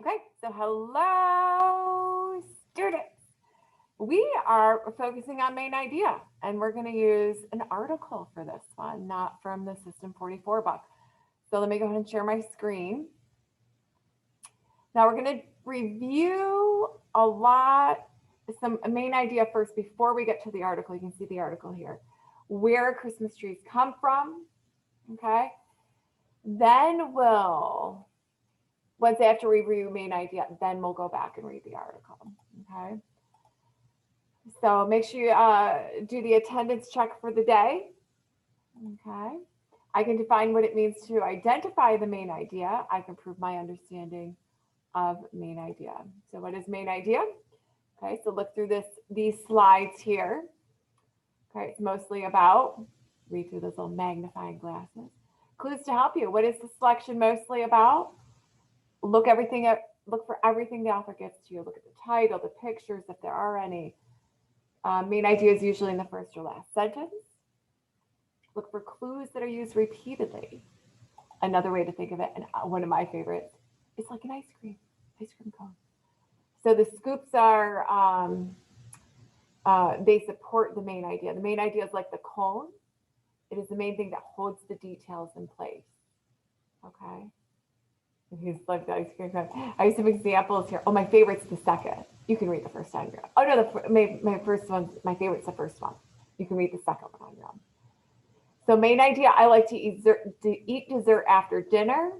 Okay, so hello, students. We are focusing on main idea, and we're going to use an article for this one, not from the System 44 book. So let me go ahead and share my screen. Now we're going to review some main idea first before we get to the article. You can see the article here. Where Christmas trees come from, okay? Then once after we review main idea, then we'll go back and read the article, okay? So make sure you do the attendance check for the day, okay? I can define what it means to identify the main idea. I can prove my understanding of main idea. So what is main idea? Okay, so look through these slides here. Okay, it's mostly about, read through those little magnifying glasses. Clues to help you. What is the selection mostly about? Look for everything the author gives to you. Look at the title, the pictures, if there are any. Main idea is usually in the first or last sentence. Look for clues that are used repeatedly. Another way to think of it, and one of my favorites, it's like an ice cream cone. So the scoops they support the main idea. The main idea is like the cone. It is the main thing that holds the details in place. Okay. He's like the ice cream cone. I have some examples here. Oh, my favorite's the second. You can read the first time. Oh no, my favorite's the first one. You can read the second one on your own. So main idea, I like to eat dessert after dinner.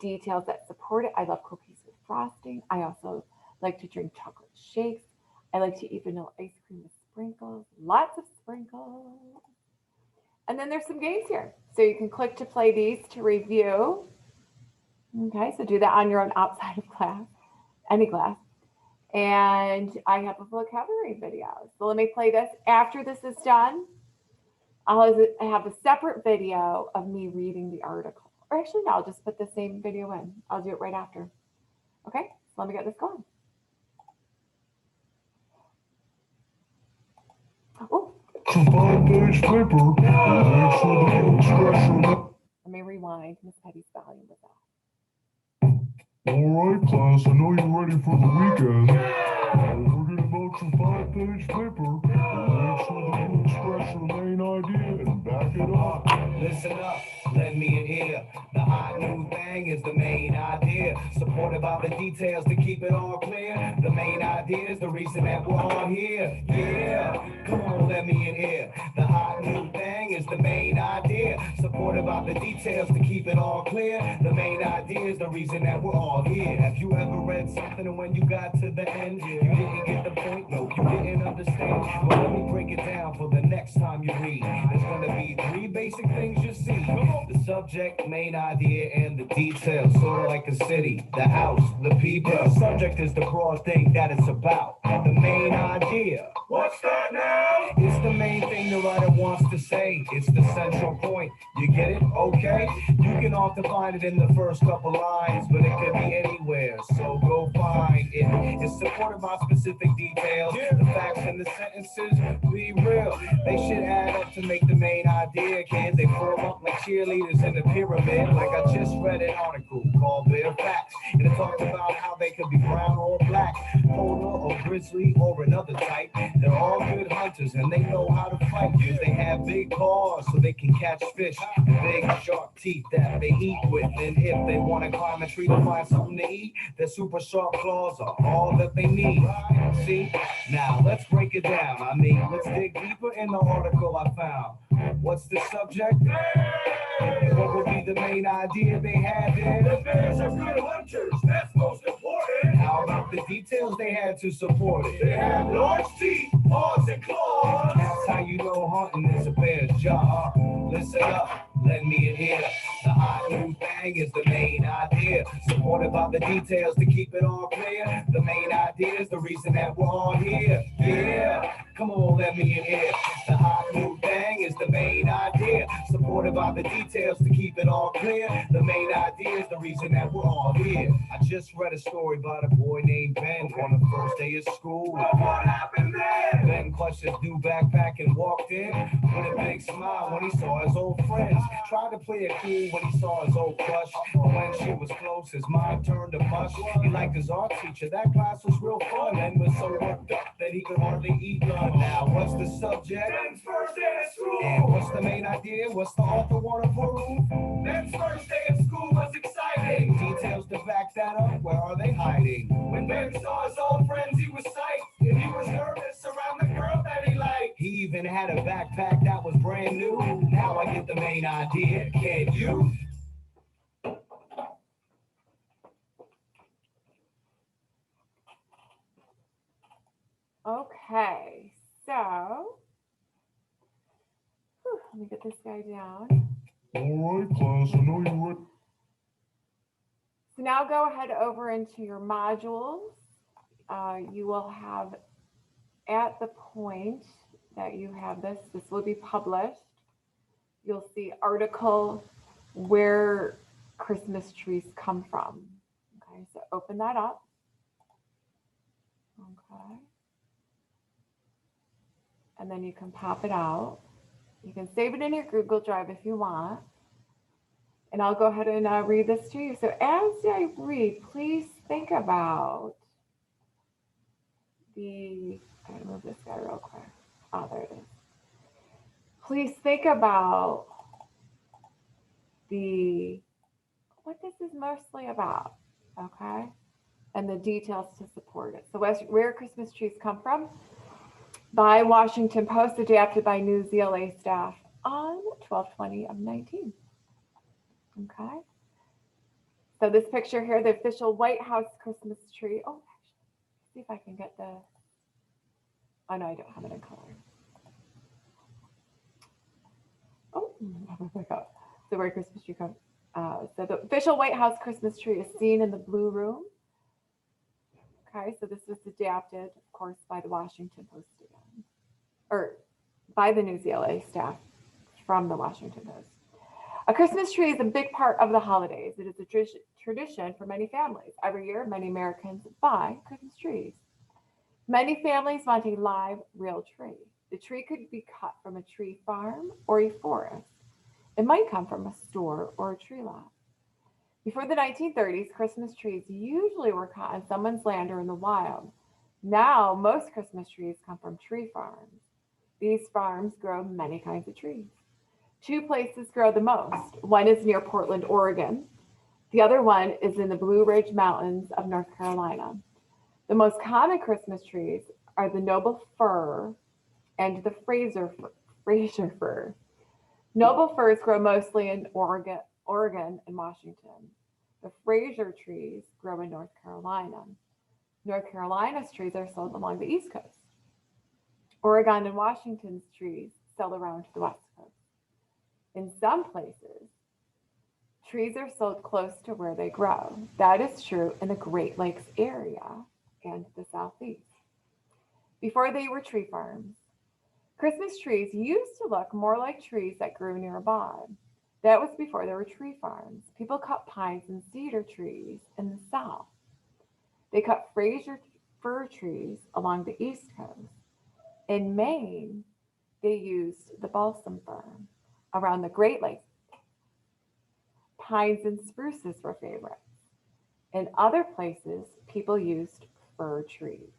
Details that support it. I love cookies with frosting. I also like to drink chocolate shakes. I like to eat vanilla ice cream with sprinkles. Lots of sprinkles. And then there's some games here. So you can click to play these to review. Okay, so do that on your own outside of class, any class. And I have a vocabulary video. So let me play this. After this is done, I'll have a separate video of me reading the article. Or actually, no, I'll just put the same video in. I'll do it right after. Okay, so let me get this going. Oh. Let me rewind. Miss Petty's volume was off. All right, class, I know you're ready for the weekend. We're going to about your 5-page paper. Make sure that you express your main idea and back it up. Listen up, lend me an ear. The hot new thing is the main idea. Supported by the details to keep it all clear. The main idea is the reason that we're all here. Yeah, come on, let me in here. The hot new thing is the main idea. Supported by the details to keep it all clear. The main idea is the reason that we're all here. Have you ever read something and when you got to the end, you didn't get the point? No, you didn't understand. Well, let me break it down for the next time you read. There's gonna be 3 basic things you see. The subject, main idea, and the details. Sort of like a city, the house, the people. The subject is the broad thing that it's about. The main idea. What's that now? It's the main thing the writer wants to say. It's the central point. You get it? Okay? You can often find it in the first couple lines, but it could be anywhere. So go find it. It's supported by specific details. The facts and the sentences, be real. They should add up to make the main idea. Kids, they form up like cheerleaders in the pyramid. Like I just read an article called Bare Facts. And it talked about how they could be brown or black, polar or grizzly or another type. They're all good hunters and they know how to fight. They have big claws so they can catch fish. Big sharp teeth that they eat with. And if they want to climb a tree to find something to eat, their super sharp claws are all that they need. See? Now let's break it down. I mean, let's dig deeper in the article I found. What's the subject? What would be the main idea they had there? The bears are good hunters, that's most important. How about the details they had to support it? They have large teeth, paws, and claws. That's how you know hunting is a bear's job. Listen up, lend me an ear. The hot new thing is the main idea. Supported by the details to keep it all clear. The main idea is the reason that we're all here. Yeah, come on, let me in here. The hot new thing thing is the main idea. Supported by the details to keep it all clear. The main idea is the reason that we're all here. I just read a story about a boy named Ben on the first day of school. What happened then? Ben clutched his new backpack and walked in with a big smile when he saw his old friends. Tried to play it cool when he saw his old crush. But when she was close, his mind turned to mush. He liked his art teacher. That class was real fun and was so worked up that he could hardly eat lunch. Now, what's the subject? Ben's first day of school. And what's the main idea? What's the author want to prove? Ben's first day of school was exciting. Details to back that up. Where are they hiding? When Ben saw his old friends, he was psyched. And he was nervous around the girl that he liked. He even had a backpack that was brand new. Now I get the main idea. Can you? Okay, so let me get this guy down. All right, class, I know you're ready. So now go ahead over into your modules. You will have at the point that you have this will be published. You'll see article where Christmas trees come from. Okay, so open that up. Okay. And then you can pop it out. You can save it in your Google Drive if you want. And I'll go ahead and read this to you. So as I read, please think about I'm gonna move this guy real quick. Oh, there it is. Please think about what this is mostly about, okay? And the details to support it. So where Christmas trees come from, by Washington Post, adapted by News ELA staff on 12/20 of 19. Okay. So this picture here, the official White House Christmas tree. Oh, actually, see if I can get the. Oh no, I don't have it in color. Oh, so where Christmas tree comes. So the official White House Christmas tree is seen in the Blue Room. Okay, so this was adapted, of course, by the Washington Post again, or by the News ELA staff from the Washington Post. A Christmas tree is a big part of the holidays. It is a tradition for many families. Every year, many Americans buy Christmas trees. Many families want a live, real tree. The tree could be cut from a tree farm or a forest. It might come from a store or a tree lot. Before the 1930s, Christmas trees usually were cut on someone's land or in the wild. Now, most Christmas trees come from tree farms. These farms grow many kinds of trees. Two places grow the most. One is near Portland, Oregon. The other one is in the Blue Ridge Mountains of North Carolina. The most common Christmas trees are the noble fir and the Fraser fir. Noble firs grow mostly in Oregon and Washington. The Fraser trees grow in North Carolina. North Carolina's trees are sold along the East Coast. Oregon and Washington's trees sell around the West Coast. In some places, trees are sold close to where they grow. That is true in the Great Lakes area and the Southeast. Before they were tree farms, Christmas trees used to look more like trees that grew nearby. That was before there were tree farms. People cut pines and cedar trees in the South. They cut Fraser fir trees along the East Coast. In Maine, they used the balsam fir. Around the Great Lakes, pines and spruces were favorites. In other places, people used fir trees.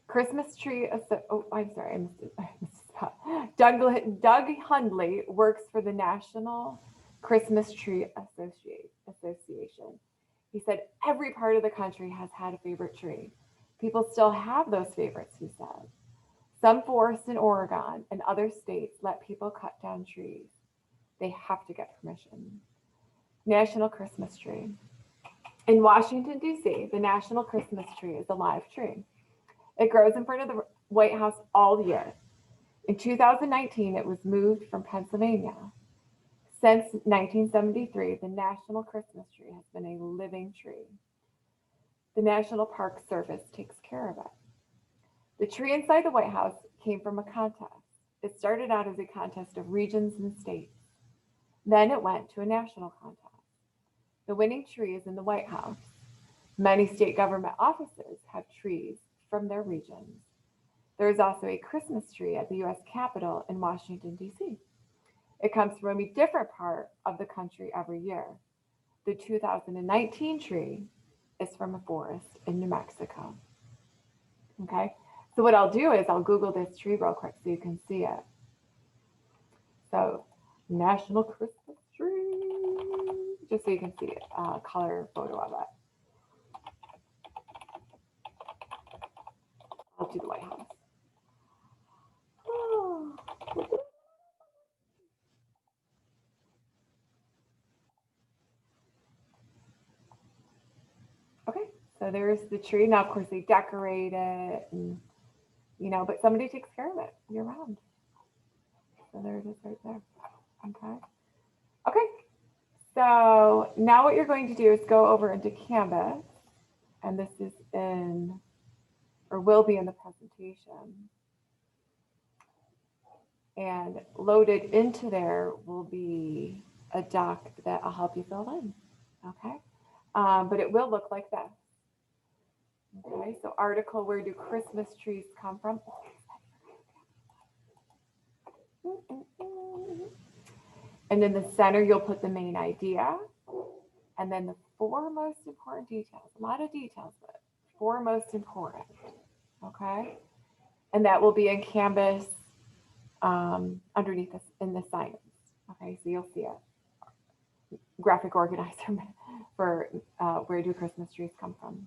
Christmas tree, I'm sorry, I missed it. Doug Hundley works for the National Christmas Tree Association. He said, every part of the country has had a favorite tree. People still have those favorites, he said. Some forests in Oregon and other states let people cut down trees. They have to get permission. National Christmas Tree. In Washington, D.C., the National Christmas Tree is a live tree. It grows in front of the White House all year. In 2019, it was moved from Pennsylvania. Since 1973, the National Christmas Tree has been a living tree. The National Park Service takes care of it. The tree inside the White House came from a contest. It started out as a contest of regions and states. Then it went to a national contest. The winning tree is in the White House. Many state government offices have trees from their regions. There is also a Christmas tree at the U.S. Capitol in Washington, D.C. It comes from a different part of the country every year. The 2019 tree is from a forest in New Mexico. Okay, so what I'll do is I'll Google this tree real quick so you can see it. So, National Christmas Tree, just so you can see it, color photo of it. I'll do the White House. Oh. Okay, so there's the tree. Now, of course, they decorate it, and but somebody takes care of it year round. So there it is right there. Okay. Okay. So now what you're going to do is go over into Canvas, and this is in, or will be in the presentation. And loaded into there will be a doc that I'll help you fill in. Okay. But it will look like this. Okay, so article, where do Christmas trees come from? And in the center, you'll put the main idea. And then the four most important details, a lot of details, but four most important, okay? And that will be in Canvas underneath this in the assignments. Okay, so you'll see it. Graphic organizer for where do Christmas trees come from.